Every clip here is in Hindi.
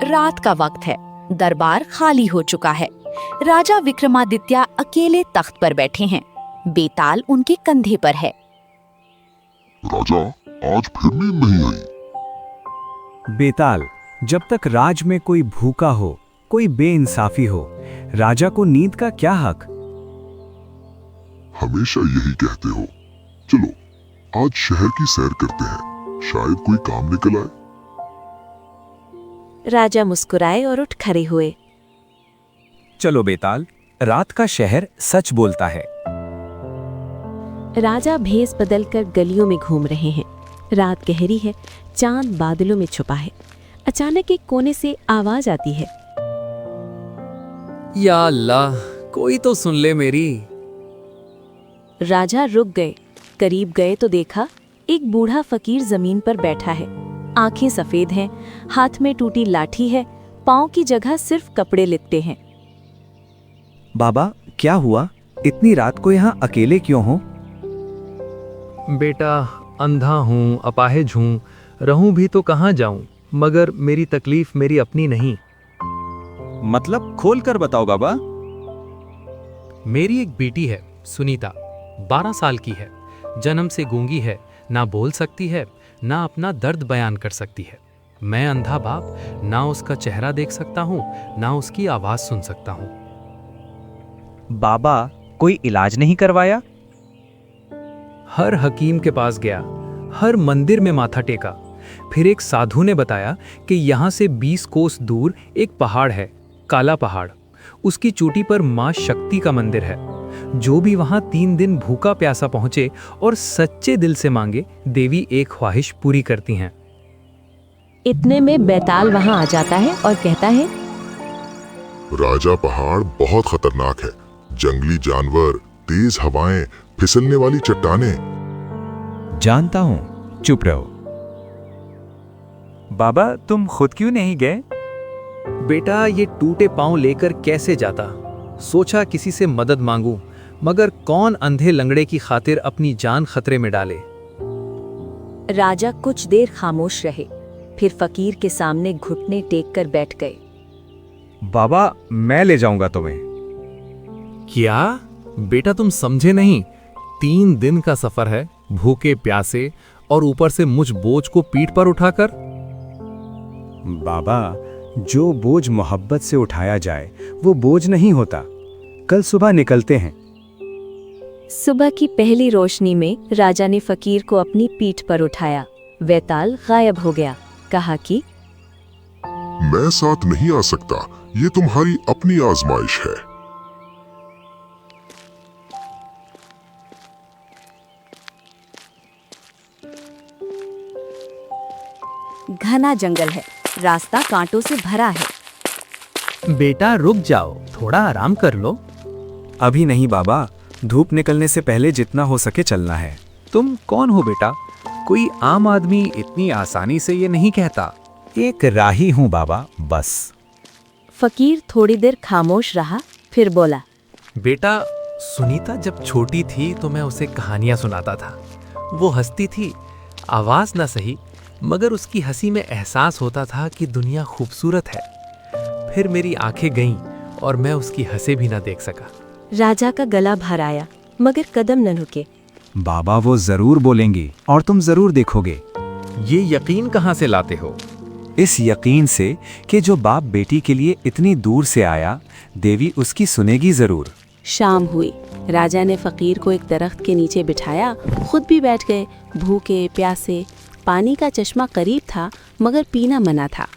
रात का वक्त है। दरबार खाली हो चुका है। राजा विक्रमादित्य अकेले तख्त पर बैठे हैं। बेताल उनके कंधे पर है। राजा, आज फिर नींद नहीं आई। बेताल, जब तक राज में कोई भूखा हो, कोई बेइंसाफी हो, राजा को नींद का क्या हक? हमेशा यही कहते हो। चलो, आज शहर की सैर करते हैं, शायद कोई काम निकल आए। राजा मुस्कुराए और उठ खड़े हुए। चलो बेताल, रात का शहर सच बोलता है। राजा भेस बदलकर गलियों में घूम रहे हैं। रात गहरी है, चांद बादलों में छुपा है। अचानक एक कोने से आवाज आती है। या अल्लाह, कोई तो सुन ले मेरी। राजा रुक गए। करीब गए तो देखा एक बूढ़ा फकीर जमीन पर बैठा है। आंखें सफेद हैं, हाथ में टूटी लाठी है, पांव की जगह सिर्फ कपड़े लिपटे हैं। बाबा, क्या हुआ? इतनी रात को यहाँ अकेले क्यों हो? बेटा, अंधा हूँ, अपाहिज हूँ, रहूं भी तो कहाँ जाऊं, मगर मेरी तकलीफ मेरी अपनी नहीं। मतलब खोल कर बताओ बाबा। मेरी एक बेटी है, सुनीता, 12 साल की है। जन्म से गूंगी है, ना बोल सकती है, ना अपना दर्द बयान कर सकती है। मैं अंधा बाप ना उसका चेहरा देख सकता हूँ, ना उसकी आवाज सुन सकता हूँ। बाबा, कोई इलाज नहीं करवाया? हर हकीम के पास गया, हर मंदिर में माथा टेका। फिर एक साधु ने बताया कि यहाँ से 20 कोस दूर एक पहाड़ है, काला पहाड़। उसकी चोटी पर माँ शक्ति का मंदिर है। जो भी वहाँ 3 दिन भूखा प्यासा पहुँचे और सच्चे दिल से मांगे, देवी एक ख्वाहिश पूरी करती हैं। इतने में बेताल वहां आ जाता है और कहता है, राजा, पहाड़ बहुत खतरनाक है। जंगली जानवर, तेज हवाएं, फिसलने वाली चट्टानें। जानता हूँ, चुप रहो। बाबा, तुम खुद क्यों नहीं गए? बेटा, ये टूटे पांव लेकर कैसे जाता? सोचा किसी से मदद मांगूं, मगर कौन अंधे लंगड़े की खातिर अपनी जान खतरे में डाले। राजा कुछ देर खामोश रहे, फिर फकीर के सामने घुटने टेक कर बैठ गए। बाबा, मैं ले जाऊंगा तुम्हें। क्या बेटा, तुम समझे नहीं? 3 दिन का सफर है, भूखे प्यासे, और ऊपर से मुझ बोझ को पीठ पर उठाकर। बाबा, जो बोझ मोहब्बत से उठाया जाए वो बोझ नहीं होता। कल सुबह निकलते हैं। सुबह की पहली रोशनी में राजा ने फकीर को अपनी पीठ पर उठाया। बेताल गायब हो गया। कहा कि मैं साथ नहीं आ सकता, ये तुम्हारी अपनी आजमाइश है। घना जंगल है, रास्ता कांटों से भरा है। बेटा, रुक जाओ, थोड़ा आराम कर लो। अभी नहीं बाबा, धूप निकलने से पहले जितना हो सके चलना है। तुम कौन हो बेटा? कोई आम आदमी इतनी आसानी से ये नहीं कहता। एक राही हूँ बाबा, बस। फकीर थोड़ी देर खामोश रहा, फिर बोला, बेटा, सुनीता जब छोटी थी तो मैं उसे कहानियां सुनाता था। वो हंसती थी, आवाज ना सही, मगर उसकी हंसी में एहसास होता था कि दुनिया खूबसूरत है। फिर मेरी आंखें गईं और मैं उसकी हंसे भी ना देख सका। राजा का गला भर आया, मगर कदम न रुके। बाबा, वो जरूर बोलेंगी और तुम जरूर देखोगे। ये यकीन कहाँ से लाते हो? इस यकीन से कि जो बाप बेटी के लिए इतनी दूर से आया, देवी उसकी सुनेगी जरूर। शाम हुई। राजा ने फकीर को एक दरख्त के नीचे बिठाया, खुद भी बैठ गए। भूखे प्यासे, पानी का चश्मा करीब था, मगर पीना मना था।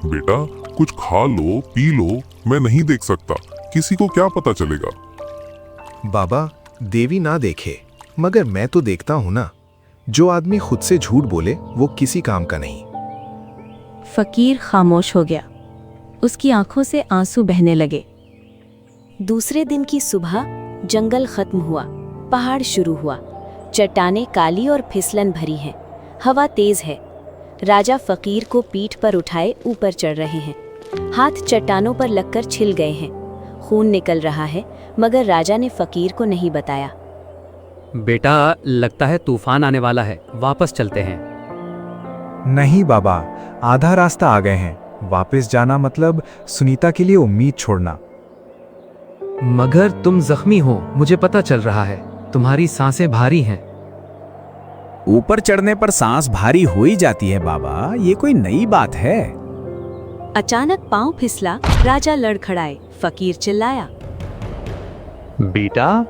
बेटा, कुछ खा लो, पी लो, मैं नहीं देख सकता, किसी को क्या पता चलेगा। बाबा, देवी ना देखे, मगर मैं तो देखता हूं ना। जो आदमी खुद से झूठ बोले वो किसी काम का नहीं। फकीर खामोश हो गया। उसकी आंखों से आंसू बहने लगे। दूसरे दिन की सुबह जंगल खत्म हुआ, पहाड़ शुरू हुआ। चट्टानें काली और फिसलन भरी हैं, हवा तेज है। राजा फकीर को पीठ पर उठाए ऊपर चढ़ रहे हैं। हाथ चट्टानों पर लगकर छिल गए हैं, खून निकल रहा है, मगर राजा ने फकीर को नहीं बताया। बेटा, लगता है तूफान आने वाला है, वापस चलते हैं। नहीं बाबा, आधा रास्ता आ गए हैं। वापस जाना मतलब सुनीता के लिए उम्मीद छोड़ना। मगर तुम जख्मी हो, मुझे पता चल रहा है। तुम्हारी सांसें भारी हैं। ऊपर चढ़ने पर सांस भारी हो ही जाती है बाबा, ये कोई नई बात है। अचानक पांव फिसला, राजा लड़खड़ाए। फकीर चिल्लाया। बेटा,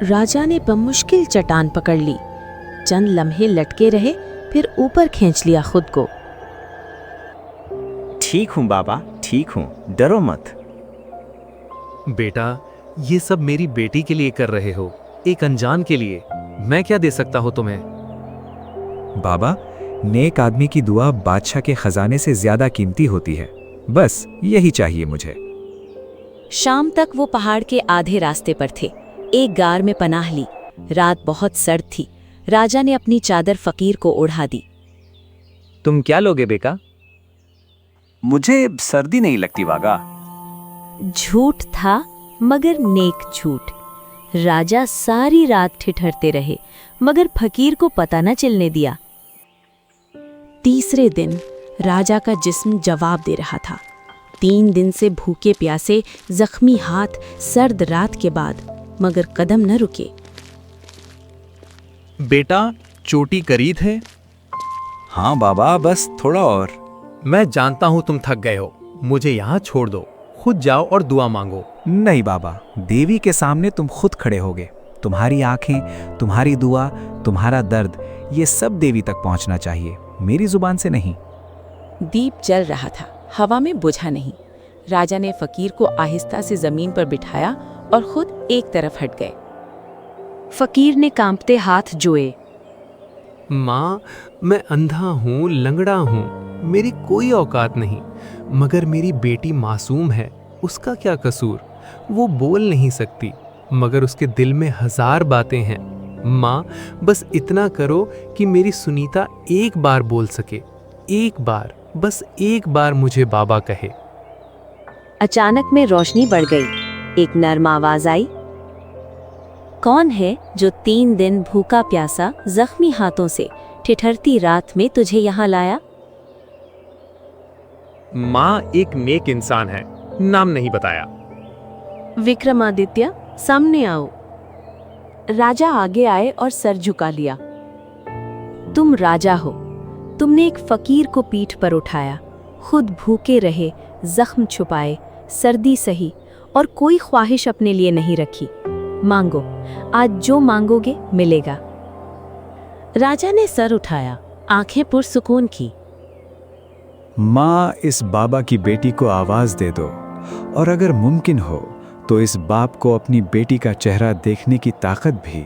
राजा ने बमुश्किल चट्टान पकड़ ली। चंद लम्हे लटके रहे, फिर ऊपर खींच लिया खुद को। ठीक हूँ बाबा, ठीक हूँ, डरो मत। बेटा, ये सब मेरी बेटी के लिए कर रहे हो, एक अनजान के लिए। मैं क्या दे सकता हूँ तुम्हें? बाबा, नेक आदमी की दुआ बादशाह के खजाने से ज्यादा कीमती होती है। बस यही चाहिए मुझे। शाम तक वो पहाड़ के आधे रास्ते पर थे। एक गार में पनाह ली। रात बहुत सर्द थी। राजा ने अपनी चादर फकीर को ओढ़ा दी। तुम क्या लोगे बेका? मुझे सर्दी नहीं लगती वागा। झूठ था, मगर नेक झूठ। राजा सारी रात ठिठुरते रहे, मगर फकीर को पता न चलने दिया। तीसरे दिन राजा का जिस्म जवाब दे रहा था। 3 दिन से भूखे प्यासे, जख्मी हाथ, सर्द रात के बाद, मगर कदम न रुके। बेटा, चोटी करीब है। हाँ बाबा, बस थोड़ा और। मैं जानता हूँ तुम थक गए हो। मुझे यहाँ छोड़ दो, खुद जाओ और दुआ मांगो। नहीं बाबा, देवी के सामने तुम खुद खड़े होगे। तुम्हारी आंखें, तुम्हारी दुआ, तुम्हारा दर्द, ये सब देवी तक पहुंचना चाहिए, मेरी जुबान से नहीं। दीप जल रहा था, हवा में बुझा नहीं। राजा ने फकीर को आहिस्ता से जमीन पर बिठाया और खुद एक तरफ हट गए। फकीर ने कांपते हाथ जोए। माँ, मैं अंधा हूँ, लंगड़ा हूँ, मेरी कोई औकात नहीं, मगर मेरी बेटी मासूम है। उसका क्या कसूर? वो बोल नहीं सकती, मगर उसके दिल में 1000 बातें हैं। माँ, बस इतना करो कि मेरी सुनीता एक बार बोल सके। एक बार, बस एक बार मुझे बाबा कहे। अचानक में रोशनी बढ़ गई। एक नर्म आवाज आई। कौन है जो 3 दिन भूखा प्यासा, जख्मी हाथों से ठिठुरती रात में तुझे यहाँ लाया? माँ एक नेक इंसान है, नाम नहीं बताया। विक्रमादित्य, सामने आओ। राजा आगे आए और सर झुका लिया। तुम राजा हो। तुमने एक फकीर को पीठ पर उठाया, खुद भूखे रहे, जख्म छुपाए, सर्दी सही, और कोई ख्वाहिश अपने लिए नहीं रखी। मांगो, आज जो मांगोगे मिलेगा। राजा ने सर उठाया, आंखें पुरसुकून की। माँ, इस बाबा की बेटी को आवाज दे दो, और अगर मुमकिन हो तो इस बाप को अपनी बेटी का चेहरा देखने की ताकत भी।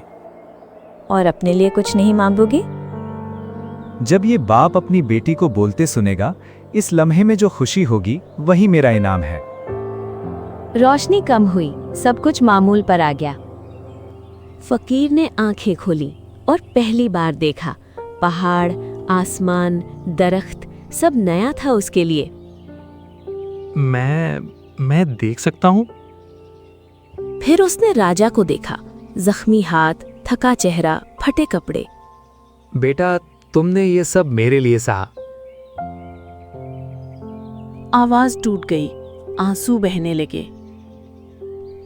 और अपने लिए कुछ नहीं मांगोगे? जब ये बाप अपनी बेटी को बोलते सुनेगा, इस लम्हे में जो खुशी होगी वही मेरा इनाम है। रोशनी कम हुई, सब कुछ मामूल पर आ गया। फकीर ने आंखें खोली और पहली बार देखा, पहाड़, आसमान, दरख्त, सब नया था उसके लिए। मैं देख सकता हूँ? फिर उसने राजा को देखा, जख्मी हाथ, थका चेहरा, फटे कपड़े। बेटा, तुमने ये सब मेरे लिए सहा। आवाज टूट गई, आंसू बहने लगे।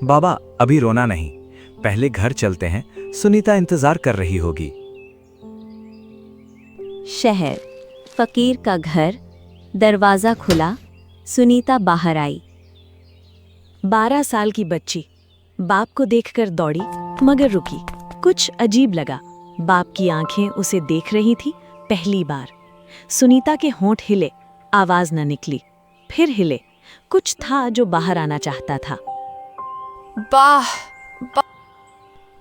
बाबा, अभी रोना नहीं, पहले घर चलते हैं, सुनीता इंतजार कर रही होगी। शहर, फकीर का घर, दरवाजा खुला, सुनीता बाहर आई। 12 साल की बच्ची बाप को देखकर दौड़ी, मगर रुकी। कुछ अजीब लगा। बाप की आंखें उसे देख रही थी पहली बार। सुनीता के होंठ हिले, आवाज न निकली, फिर हिले। कुछ था जो बाहर आना चाहता था।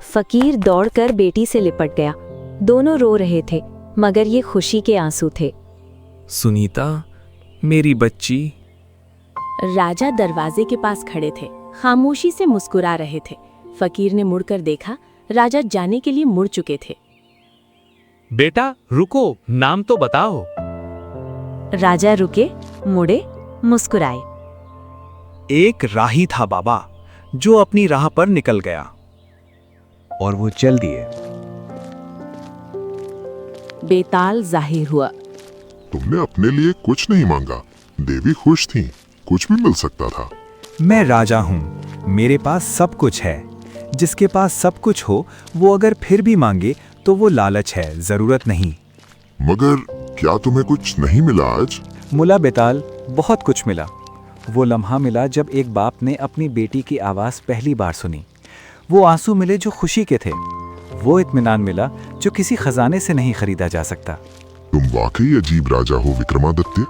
फकीर दौड़कर बेटी से लिपट गया। दोनों रो रहे थे, मगर ये खुशी के आंसू थे। सुनीता, मेरी बच्ची। राजा दरवाजे के पास खड़े थे, खामोशी से मुस्कुरा रहे थे। फकीर ने मुड़कर देखा, राजा जाने के लिए मुड़ चुके थे। बेटा रुको, नाम तो बताओ। राजा रुके, मुड़े, मुस्कुराए। एक राही था बाबा, जो अपनी राह पर निकल गया, और वो चल दिए। बेताल जाहिर हुआ, तुमने अपने लिए कुछ नहीं मांगा। देवी खुश थी, कुछ भी मिल सकता था। मैं राजा हूँ, मेरे पास सब कुछ है। जिसके पास सब कुछ हो वो अगर फिर भी मांगे तो वो लालच है, जरूरत नहीं। मगर क्या तुम्हें कुछ नहीं मिला आज? मुला बेताल, बहुत कुछ मिला। वो लम्हा मिला जब एक बाप ने अपनी बेटी की आवाज़ पहली बार सुनी। वो आंसू मिले जो खुशी के थे। वो इत्मीनान मिला जो किसी खजाने से नहीं खरीदा जा सकता। तुम वाकई अजीब राजा हो विक्रमादित्य।